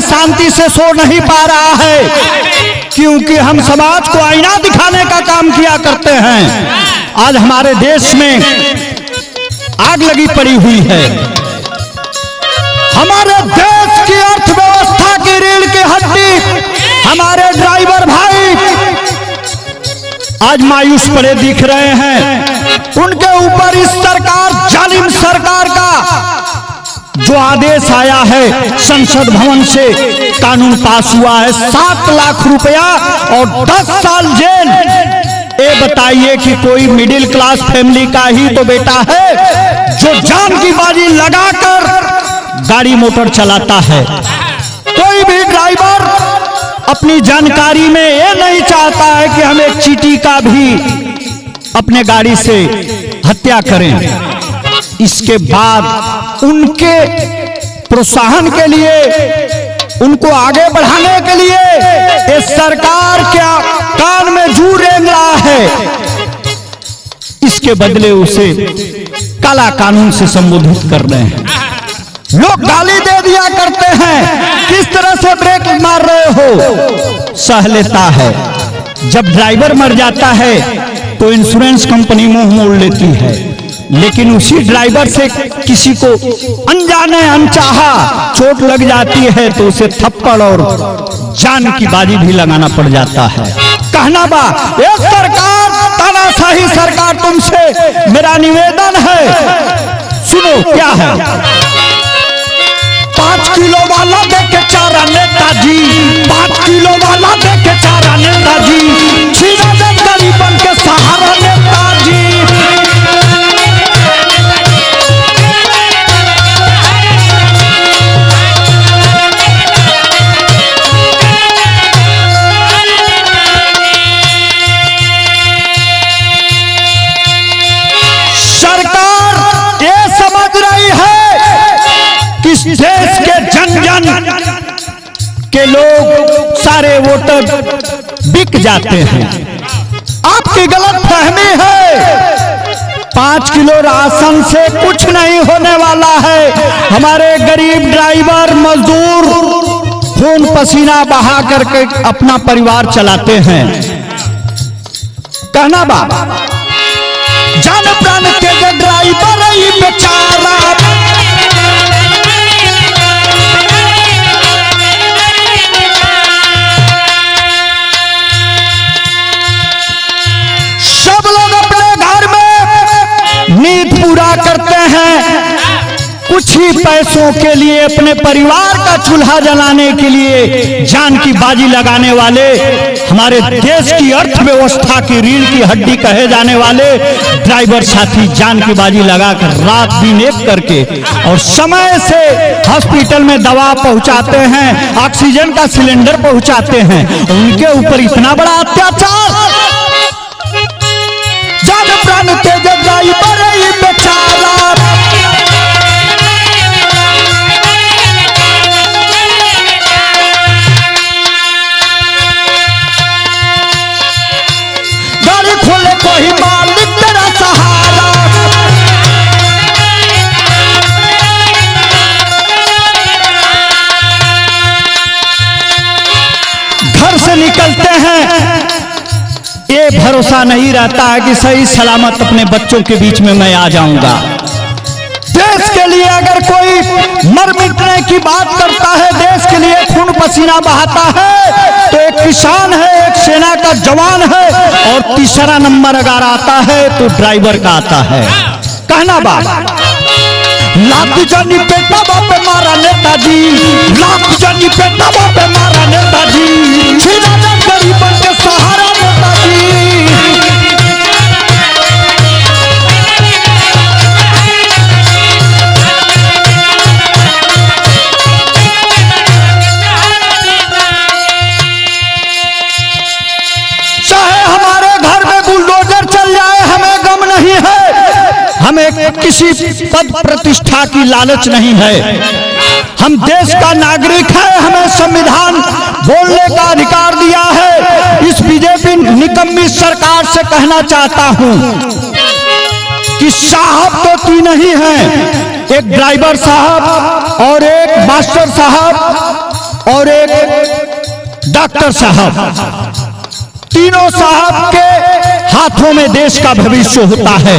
शांति से सो नहीं पा रहा है, क्योंकि हम समाज को आईना दिखाने का काम किया करते हैं। आज हमारे देश में आग लगी पड़ी हुई है। हमारे देश की अर्थव्यवस्था की रीढ़ की हड्डी हमारे ड्राइवर भाई आज मायूस पड़े दिख रहे हैं। उनके ऊपर इस सरकार, जालिम सरकार का जो आदेश आया है, संसद भवन से कानून पास हुआ है, 7 लाख रुपया और 10 साल जेल। ये बताइए कि कोई मिडिल क्लास फैमिली का ही तो बेटा है जो जान की बाजी लगाकर गाड़ी मोटर चलाता है। कोई भी ड्राइवर अपनी जानकारी में ये नहीं चाहता है कि हम एक चींटी का भी अपने गाड़ी से हत्या करें। इसके बाद उनके प्रोत्साहन के लिए, उनको आगे बढ़ाने के लिए ये सरकार क्या कान में जू रेंग रहा है, इसके बदले उसे काला कानून से संबोधित कर रहे हैं। लोग गाली दे दिया करते हैं, किस तरह से ब्रेक मार रहे हो, सह लेता है। जब ड्राइवर मर जाता है तो इंश्योरेंस कंपनी मुंह मोड़ लेती है, लेकिन उसी ड्राइवर से किसी को अनजाने अनचाहा चोट लग जाती है तो उसे थप्पड़ और जान की बाजी भी लगाना पड़ जाता है। कहना बा ये सरकार, तानाशाही सरकार, तुमसे मेरा निवेदन है, सुनो क्या है। 5 किलो वाला देके चारा नेताजी, 5 किलो वाला देके चारा नेताजी, छीना दे गरीबन के सहारा नेताजी। सरकार ये समझ रही है कि इस देश के जन जन के लोग, सारे वोटर बिक जाते हैं। आपकी गलत फहमी है। 5 किलो राशन से कुछ नहीं होने वाला है। हमारे गरीब ड्राइवर मजदूर खून पसीना बहा करके अपना परिवार चलाते हैं। कहना बा जान प्राण के ड्राइवर ही बेचारा, सब लोग अपने घर में नींद पूरा करते हैं, कुछ ही पैसों के लिए अपने परिवार का चूल्हा जलाने के लिए जान की बाजी लगाने वाले, हमारे देश की अर्थव्यवस्था की रीढ़ की हड्डी कहे जाने वाले ड्राइवर साथी जान की बाजी लगाकर रात दिन एक करके और समय से हॉस्पिटल में दवा पहुंचाते हैं, ऑक्सीजन का सिलेंडर पहुंचाते हैं। उनके ऊपर इतना बड़ा अत्याचार, जान प्राण तेज ड्राइवर ही बेचारा। गाड़ी खोले कोई मालिक तेरा सहारा, घर से निकलते हैं ये भरोसा नहीं रहता है कि सही सलामत अपने बच्चों के बीच में मैं आ जाऊंगा। देश के लिए अगर कोई मर मिटने की बात करता है, देश के लिए खून पसीना बहाता है, तो एक किसान है, एक सेना का जवान है, और तीसरा नंबर अगर आता है तो ड्राइवर का आता है। कहना बा लाख जानी पेटा बापे मारा नेताजी, लाख जानी पेटा बापे मारा नेताजी, छीना दे गरीबन के सहारा नेताजी। चाहे हमारे घर में बुलडोजर चल जाए, हमें गम नहीं है, हमें किसी पद प्रतिष्ठा की लालच नहीं है। हम देश का नागरिक है, हमें संविधान बोलने का अधिकार दिया है। इस बीजेपी निकम्मी सरकार से कहना चाहता हूं कि साहब तो 3 ही हैं, एक ड्राइवर साहब और एक मास्टर साहब और एक डॉक्टर साहब, तीनों साहब के हाथों में देश का भविष्य होता है।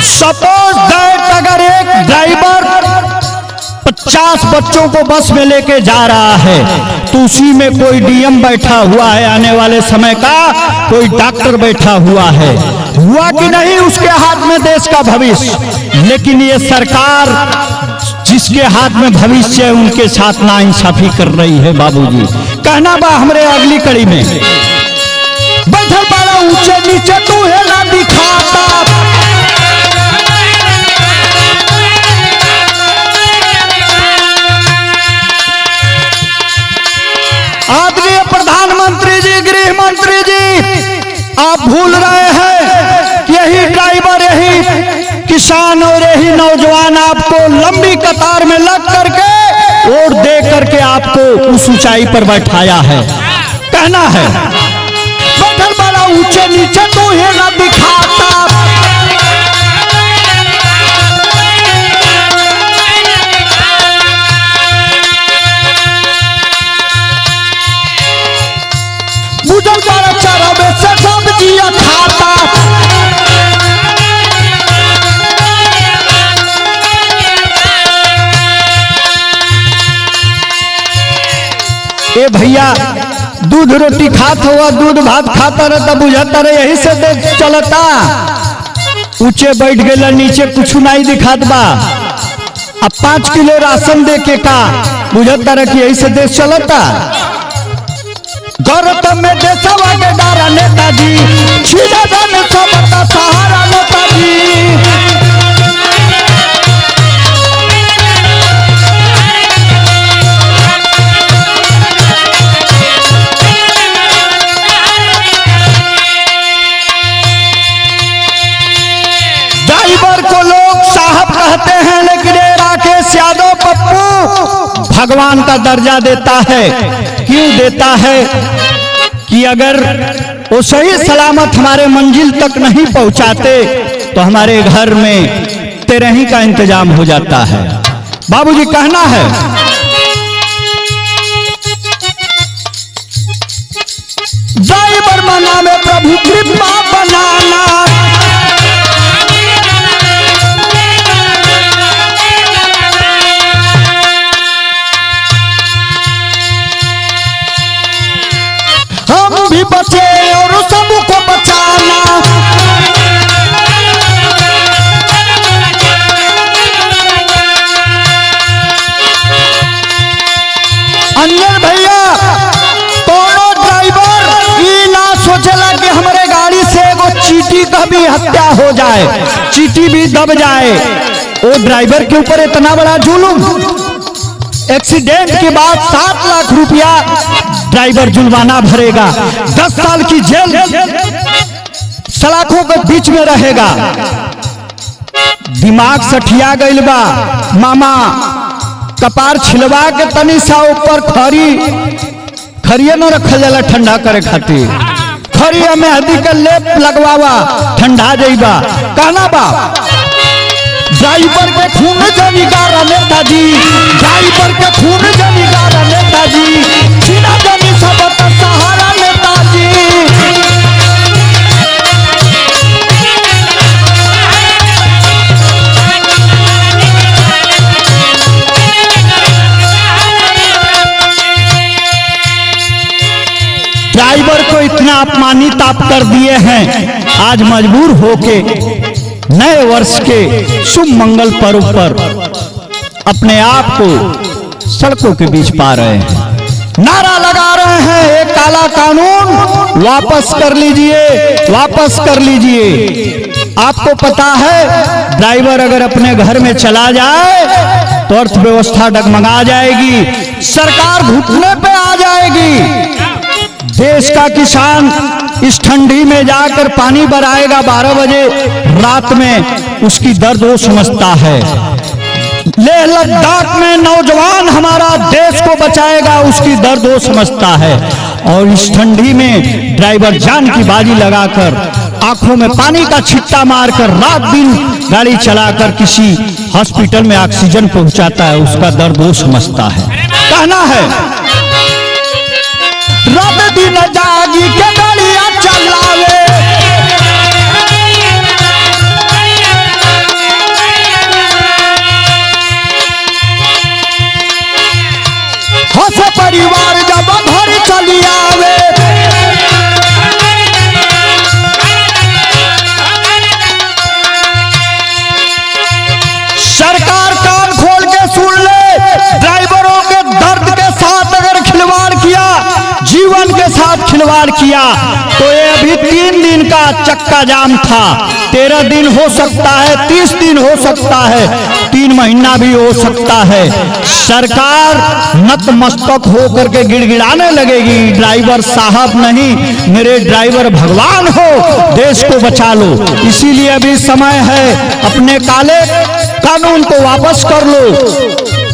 सपोज दैट अगर एक ड्राइवर 50 बच्चों को बस में लेके जा रहा है तो उसी में कोई डीएम बैठा हुआ है आने वाले समय का, कोई डॉक्टर बैठा हुआ है, हुआ कि नहीं उसके हाथ में देश का भविष्य। लेकिन ये सरकार जिसके हाथ में भविष्य है उनके साथ नाइंसाफी कर रही है। बाबूजी कहना बा हमरे अगली कड़ी में बैठल बड़ा ऊंचे नीचे तू है ना दिखाता, आदरणीय प्रधानमंत्री जी, गृह मंत्री जी, आप भूल रहे हैं कि यही ड्राइवर, यही किसान और यही नौजवान आपको लंबी कतार में लग करके और दे करके आपको उस ऊंचाई पर बैठाया है। कहना है बैठल बड़ा ऊंचे नीचे तू है ना दिखाता, बुझल बड़ा चरबे से सब्जियां खाता, ए भैया दूध रोटी खात हुआ, दूध भात खाता रहता, बुझाता रहे यही से देश चलता। ऊंचे बैठ गए नीचे कुछ नहीं दिखात बा, अब 5 किलो राशन दे के का बुझाता रहे कि यही से देश चलता। गौरव में देशवा के डारा नेताजी, छीना जाने सबका सहारा नेताजी। ड्राइवर को लोग साहब कहते हैं, लेकिन ये राकेश यादव पप्पू भगवान का दर्जा देता है। क्यों देता है कि अगर वो सही सलामत हमारे मंजिल तक नहीं पहुंचाते तो हमारे घर में तेरही का इंतजाम हो जाता है। बाबूजी कहना है ड्राइवर मना में प्रभु कृपा बनाना, हम भी बचे और सबको बचाना। अंजन भैया कोनो ड्राइवर ये ना सोचेला कि हमारे गाड़ी से एगो चींटी का भी हत्या हो जाए, चींटी भी दब जाए। वो ड्राइवर के ऊपर इतना बड़ा जुल्म, एक्सीडेंट के बाद 7 लाख रुपया ड्राइवर जुर्माना भरेगा, 10 साल की जेल सलाखों के बीच में रहेगा। दिमाग सठिया गइल बा, मामा कपार छिलवा के तनी सा ऊपर खरिया न रखल जाला ठंडा करे खातिर, खरिया में हल्दी का लेप लगवावा ठंडा जाइबा। कहना बा ड्राइवर के खून जमीगारा नेताजी, ड्राइवर के खून जमीगारा नेताजी, छीना जमी सबका सहारा नेताजी। ड्राइवर को इतना अपमानित आप कर दिए हैं, आज मजबूर होके नए वर्ष के शुभ मंगल पर्व पर अपने आप को सड़कों के बीच पा रहे हैं, नारा लगा रहे हैं एक काला कानून वापस कर लीजिए, वापस कर लीजिए। आपको पता है ड्राइवर अगर अपने घर में चला जाए तो अर्थव्यवस्था डगमगा जाएगी, सरकार घुटने पे आ जाएगी। देश का किसान इस ठंडी में जाकर पानी भराएगा 12 बजे रात में, उसकी दर्द वो समझता है। लेह लद्दाख में नौजवान हमारा देश को बचाएगा, उसकी दर्द वो समझता है। और इस ठंडी में ड्राइवर जान की बाजी लगाकर आंखों में पानी का छिट्टा मारकर रात दिन गाड़ी चलाकर किसी हॉस्पिटल में ऑक्सीजन पहुंचाता है, उसका दर्द वो समझता है। कहना है दिन जागी के गाड़ियां चलावे। हंसे परिवार जब घर चली आवे। सरकार कान खोल के सुन ले, ड्राइवरों के दर्द के साथ अगर खिलवाड़ किया, जीवन के साथ खिलवाड़ किया तो ये अभी 3 दिन का चक्का जाम था, 13 दिन हो सकता है, 30 दिन हो सकता है, 3 महीना भी हो सकता है। सरकार नतमस्तक होकर के गिड़गिड़ाने लगेगी, ड्राइवर साहब नहीं, मेरे ड्राइवर भगवान हो, देश को बचा लो। इसीलिए अभी समय है, अपने काले कानून को वापस कर लो।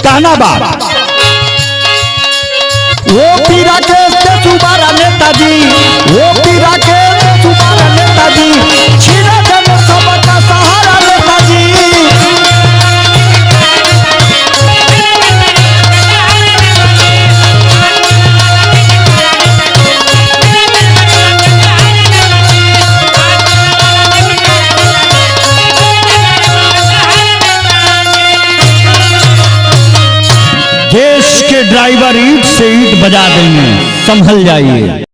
कहना बात वो पीरा के सुबारा नेताजी, वो पीरा के सुबारा नेताजी, छीना जन सबका सहारा नेताजी। देश के ड्राइवर ईंट से ईंट बजा देंगे, संभल जाइए।